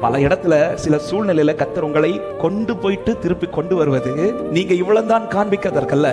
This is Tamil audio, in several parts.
பல இடத்துல சில சூழ்நிலையில கர்த்தர் உங்களை கொண்டு போயிட்டு திருப்பி கொண்டு வருவது நீங்க இவ்வளவுதான் காண்பிக்கிறதற்கல்ல,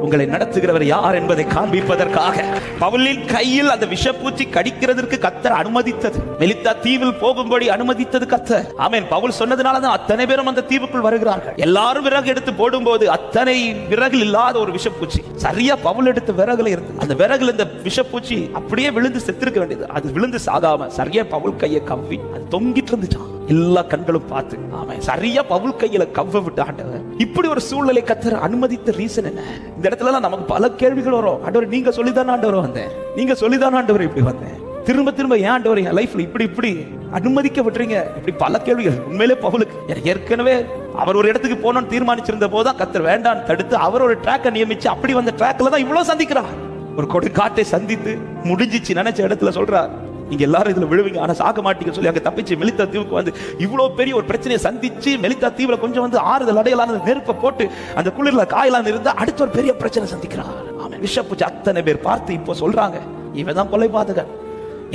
உங்களை நடத்துகிறவர் யார் என்பதை காண்பிப்பதற்காக. பவுலின் கையில் அந்த விஷப்பூச்சி கடிக்கிறதற்கு கர்த்தர் அனுமதித்தது, மெலித்தா தீவில் போகும்படி அனுமதித்தது கர்த்தர். ஆமென். பவுல் சொன்னதுனாலதான் அத்தனை பேரும் அந்த தீவுக்குள் வருகிறார்கள். எல்லாரும் விறகு எடுத்து போடும்போது அத்தனை விறகு இல்லாத ஒரு விஷப்பூச்சி சரியா பவுல் எடுத்த விறகுல இருந்து அந்த விறகுல இந்த விஷப்பூச்சி அப்படியே விழுந்து செத்திருக்க வேண்டியது. அது விழுந்து சாகாம சரியா பவுல் கையை கவ்வி அது தொங்கிட்டு இருந்துச்சான். எல்லா கண்களும் பார்த்து ஆமா சரியா பவுல் கையில கவ்வ விட்டு ஆண்டவர். இப்படி ஒரு சூழ்நிலை கர்த்தர் அனுமதித்த ரீசன் என்ன? இந்த இடத்துல நமக்கு பல கேள்விகள் வரும். ஆண்டவர் நீங்க சொல்லிதானே ஆண்டவர் வந்தேன், நீங்க சொல்லிதானே ஆண்டவர் இப்படி வந்தேன், திரும்ப திரும்ப ஏன் ஆண்டவர் என் லைஃப்ல இப்படி அனுமதிக்க விட்டுறீங்க, இப்படி பல கேள்விகள். உண்மையிலே பவுலுக்கு ஏற்கனவே அவர் ஒரு இடத்துக்கு போனோம்னு தீர்மானிச்சிருந்த போதுதான் கர்த்தர் வேண்டான்னு தடுத்து அவர் ஒரு ட்ராக்கை நியமிச்சு அப்படி வந்த ட்ராக்ல தான் இவ்வளவு சந்திக்கிறார். ஒரு கொடுக்காட்டை சந்தித்து முடிஞ்சிச்சு நினைச்ச இடத்துல சொல்றார், நீங்க எல்லாரும் இதுல விழுவீங்க ஆனா சாக மாட்டீங்க சொல்லி அங்க தப்பிச்சு மெலித்தா தீவுக்கு வந்து இவ்வளவு பெரிய ஒரு பிரச்சனையை சந்திச்சு மெலித்தா தீவுல கொஞ்சம் வந்து ஆறுதல் அடையலான நெருப்பை போட்டு அந்த குளிர்ல காயலான்னு இருந்தா அடுத்த ஒரு பெரிய பிரச்சனை சந்திக்கிறார். ஆமாம். விஷப்பூச்சி அத்தனை பேர் பார்த்து இப்போ சொல்றாங்க இவன் தான் கொலைபாதகன்.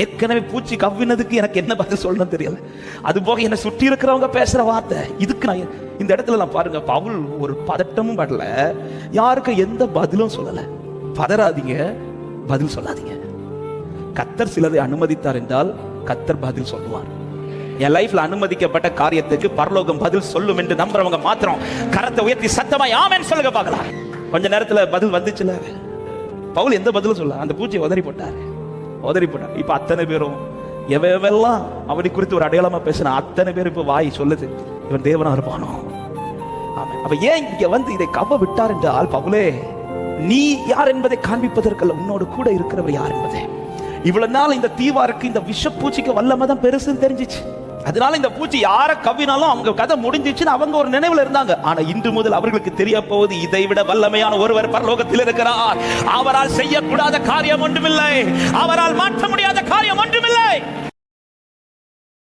ஏற்கனவே பூச்சி கவ்வினதுக்கு எனக்கு என்ன பதில் சொல்லணும் தெரியல. அது போக என்ன சுற்றி இருக்கிறவங்க பேசுற வார்த்தை இதுக்கு நான் இந்த இடத்துல நான் பாருங்க பவுல் ஒரு பதட்டமும் படல, யாருக்கு எந்த பதிலும் சொல்லல. பதறாதீங்க, பதில் சொல்லாதீங்க. கர்த்தர் சிலதை அனுமதித்தார் என்றால் கர்த்தர் பதில் சொல்லுவார். என் லைஃப்ல அனுமதிக்கப்பட்ட காரியத்துக்கு பரலோகம் பதில் சொல்லும் என்று நம்புறவங்க மாத்திரம் கரத்தை உயர்த்தி சத்தமா ஆமென் சொல்லுங்க பார்க்கலாம். கொஞ்ச நேரத்துல பதில் வந்துச்சுல. பவுல் எந்த பதிலும் சொல்ல, அந்த பூச்சியை உதறி போட்டார். இப்ப அத்தனை பேரும் எவெல்லாம் அவனை குறித்து ஒரு அடையாளமா பேசின அத்தனை பேர் இப்ப வாய் சொல்லுது இவன் தேவனா இருப்பானோ. அப்ப ஏன் இங்க வந்து இதை கவ்வ விட்டார் என்றால் பவுலே நீ யார் என்பதை காண்பிப்பதற்கல்ல, உன்னோடு கூட இருக்கிறவர் யார் என்பதை. இவ்வளவு நாள் இந்த தீவாருக்கு இந்த விஷப்பூச்சிக்கு வல்லமை தான் பெருசுன்னு தெரிஞ்சிச்சு. அதனால இந்த பூச்சி யார கவ்வினாலும் அவங்க கதை முடிஞ்சிச்சுன்னு அவங்க ஒரு நினைவுல இருந்தாங்க. ஆனா இன்று முதல் அவர்களுக்கு தெரிய போவது இதை விட வல்லமையான ஒருவர் பரலோகத்தில் இருக்கிறார். அவரால் செய்யக்கூடாத காரியம் ஒன்றுமில்லை, அவரால் மாற்ற முடியாத காரியம் ஒன்றுமில்லை.